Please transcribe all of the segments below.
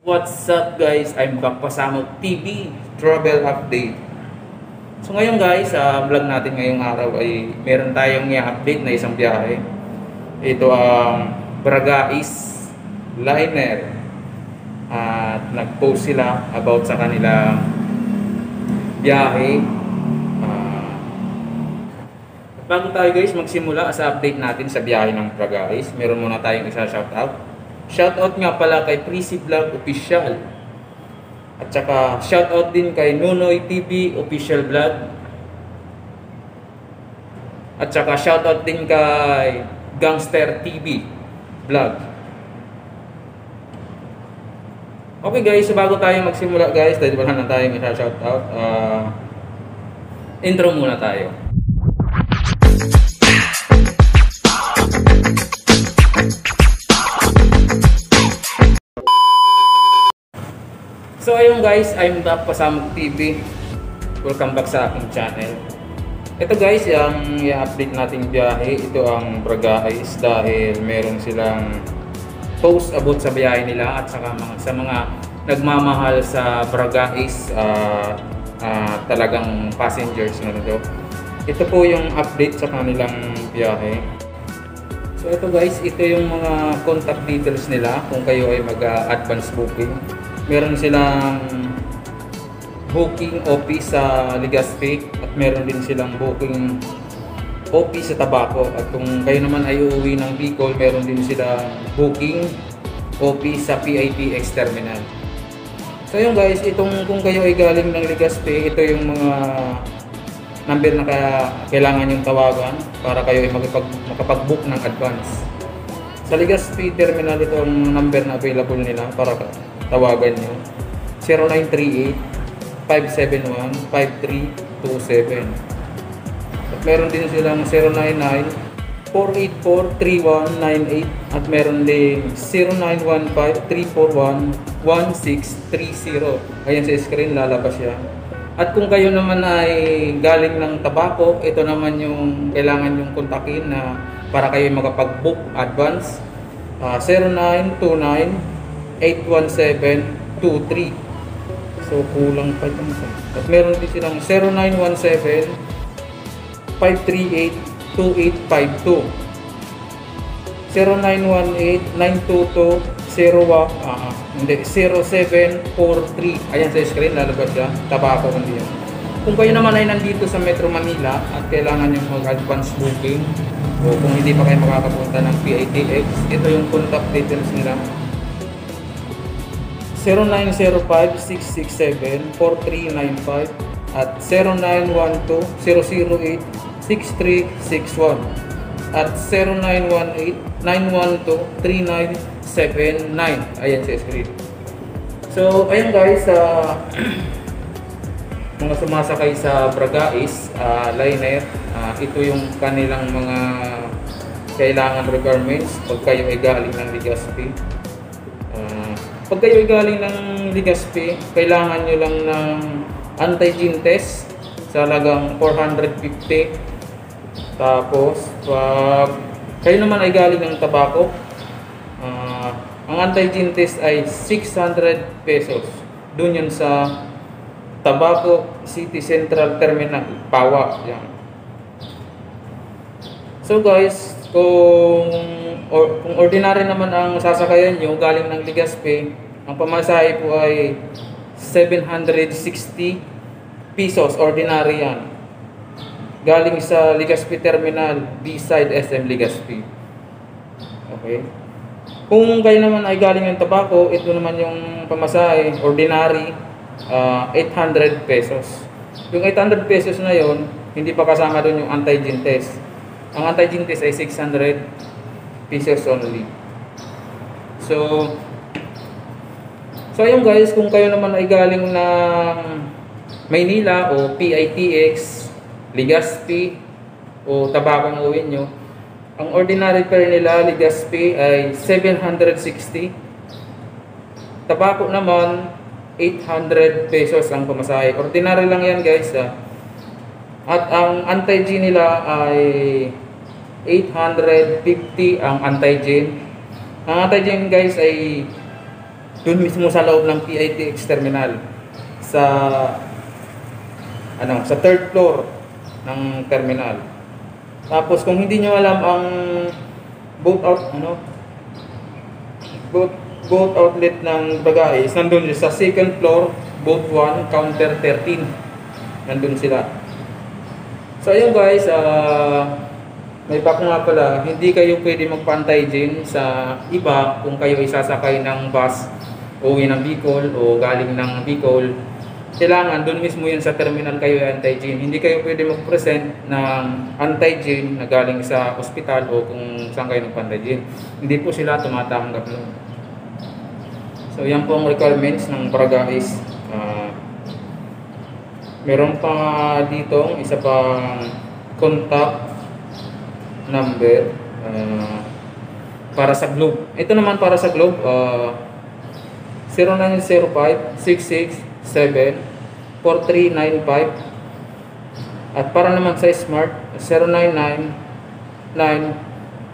What's up guys? I'm back Pasamok TV Travel Update. So ngayon guys, sa vlog natin ngayong araw ay meron tayong i-update na isang biyahe. Ito ang Bragais Liner. At nag-post sila about sa kanilang biyahe. Bago tayo guys magsimula sa update natin sa biyahe ng Bragais, meron muna tayong isa shoutout. Shoutout nga pala kay Prissy Vlog Official. At saka shoutout din kay Nunoy TV Official Vlog. At saka shoutout din kay Gangster TV Vlog. Okay guys, so bago tayo magsimula guys, dahil wala na tayong isa-shoutout, intro muna tayo. So ayun guys, I'm back Pasamok TV. Welcome back sa aking channel. Ito guys, yung i-update nating biyahe. Ito ang Bragais dahil meron silang post about sa biyahe nila at saka sa mga nagmamahal sa Bragais, talagang passengers na ito. Ito po yung update sa kanilang biyahe. So ito guys, ito yung mga contact details nila kung kayo ay mag-advance booking. Meron silang booking office sa Legazpi at meron din silang booking office sa Tabaco. At kung kayo naman ay uuwi ng Bicol, meron din silang booking office sa PITX Terminal. So yun guys, kung kayo ay galing ng Legazpi, ito yung mga number na kailangan yung tawagan para kayo ay makapag-book ng advance. Sa Legazpi Terminal, ito ang number na available nila para tawagan nyo. 0938-571-5327. At meron din silang 099-484-3198 at meron din 0915-341-1630. Ayan sa screen, lalabas yan. At kung kayo naman ay galing ng Tabaco, ito naman yung kailangan yung kontakin na para kayo makapag-book advance. 0929-817-23. So kulang pa ito. At meron din silang 0917-538-2852. 0918-922-0743. Ayan sa screen, lalabas siya. Tabaco kundi yan. Kung kayo naman ay nandito sa Metro Manila at kailangan yung mag-advance booking o kung hindi pa kayo makakapunta ng PITX, ito yung contact details nila. 0905-667-4395 at 0912-008-6361 at 0918-912-3979. Ayan sa screen. So ayan guys, mga sumasakay sa Bragais Liner, ito yung kanilang mga kailangan requirements pag kayo ay galing ng Legazpi. Pag kayo ay galing ng Legazpi, kailangan nyo lang ng antigen test sa halagang 450. Tapos pag kayo naman ay galing ng Tabaco, ang antigen test ay 600 pesos. Doon yun sa Tabaco City Central Terminal, Pawa. Yan. So guys, kung ordinary naman ang sasakayan nyo galing ng Legazpi, ang pamasahe po ay 760 pesos, ordinary yan. Galing sa Legazpi Terminal, B-side SM Legazpi. Okay. Kung kayo naman ay galing ng Tabaco, ito naman yung pamasahe, ordinary, 800 pesos. Yung 800 pesos na yon, hindi pa kasama doon yung antigen test. Ang antigen test ay 600 pesos only. So ayun guys, kung kayo naman ay galing ng Maynila o PITX, Legazpi o Tabaco ang uwi nyo, ang ordinary fare nila Legazpi ay 760. Tabaco naman 800 pesos ang pamasahe. Ordinary lang yan guys. At ang antigen nila ay 850 ang antigen. Ang antigen guys ay Doon mismo sa loob ng PITX terminal sa sa third floor ng terminal. Tapos kung hindi nyo alam ang boat outlet ng Bagais, nandun sa second floor, boat 1, counter 13. Nandun sila. So ayun guys, may back nga pala, hindi kayo pwede magpantay din sa iba kung kayo isasakay ng bus uwi ng Bicol o galing ng Bicol. Kailangan doon mismo yun sa terminal kayo anti-gene. Hindi kayo pwede mag-present ng anti-gene na galing sa ospital o kung saan kayo nagpa-anti-gene. Hindi po sila tumatanggap nun. So yan po ang requirements ng Barangay. Meron pa dito isa pang contact number para sa Globe. Ito naman para sa Globe, 0905-667-4395. At para naman sa Smart,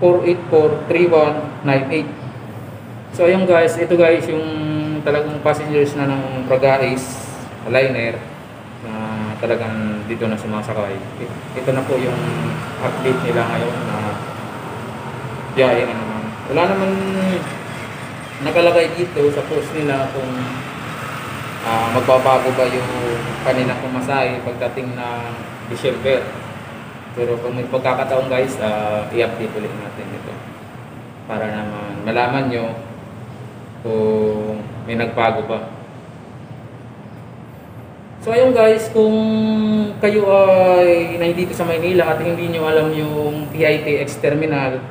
0999-484-3198. So ayun guys, ito guys yung talagang passengers na ng Barangay liner na talagang dito na sumasakay. Ito na po yung update nila ngayon na biyahe na naman. Wala naman nakalagay dito sa post nila kung magbabago ba yung kanilang pumasahe pagdating ng December. Pero kung may pagkakataon guys, i-update ulit natin ito para naman malaman nyo kung may nagbago ba. So ayun guys, kung kayo ay nandito sa Maynila at hindi nyo alam yung PITX terminal,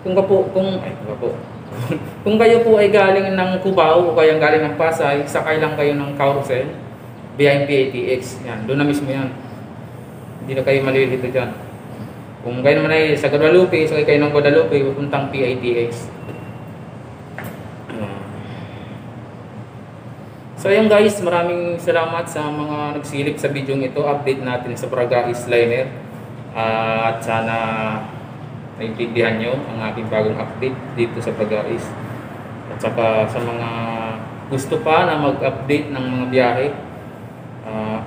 kung kayo po ay galing ng Cubao o kaya galing ng Pasay, sakay lang kayo ng carousel behind PITX. Yan, doon na mismo yan. Hindi na kayo malilito dyan. Kung kayo naman ay sa Guadalupe, sakay kayo ng Guadalupe, pupuntang PITX. So ayun guys, maraming salamat sa mga nagsilip sa video ito. Update natin sa Barangay liner. At sana naintindihan nyo ang aking bagong update dito sa Barangay. At saka sa mga gusto pa na mag-update ng mga biyahe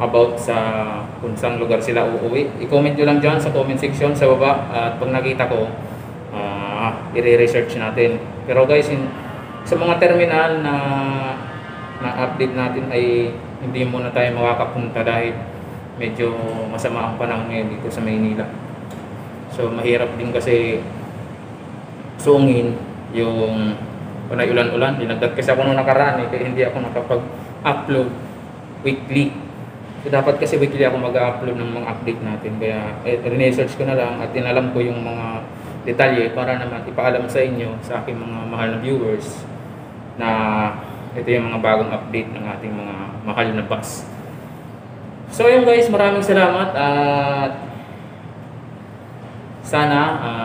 about sa kung saan lugar sila uuwi, i-comment nyo lang dyan sa comment section sa baba. At pag nakita ko, i-research natin. Pero guys, sa mga terminal na update natin ay hindi muna tayo makakapunta dahil medyo masama ang panahon ngayon dito sa Maynila. So mahirap din kasi sungin yung panay ulan-ulan. Dinagdag kasi ako nung nakaraan kaya hindi ako nakapag-upload weekly. So dapat kasi weekly ako mag-upload ng mga update natin. Kaya research ko na lang at tinalam ko yung mga detalye para naman ipaalam sa inyo, sa aking mga mahal na viewers, na ito yung mga bagong update ng ating mga mahal na bus. So ayun guys, maraming salamat at sana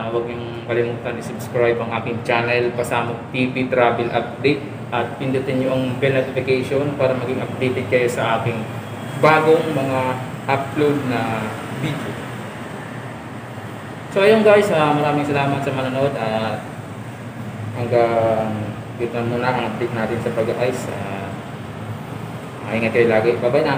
huwag niyong kalimutan i-subscribe ang aking channel, Pasamok TV Travel Update, at pindutin niyo ang bell notification para maging updated kayo sa aking bagong mga upload na video. So ayun guys, maraming salamat sa manonood at hanggang dito muna ang update natin sa Barangay. Ingat kayo lagi. Bye-bye na.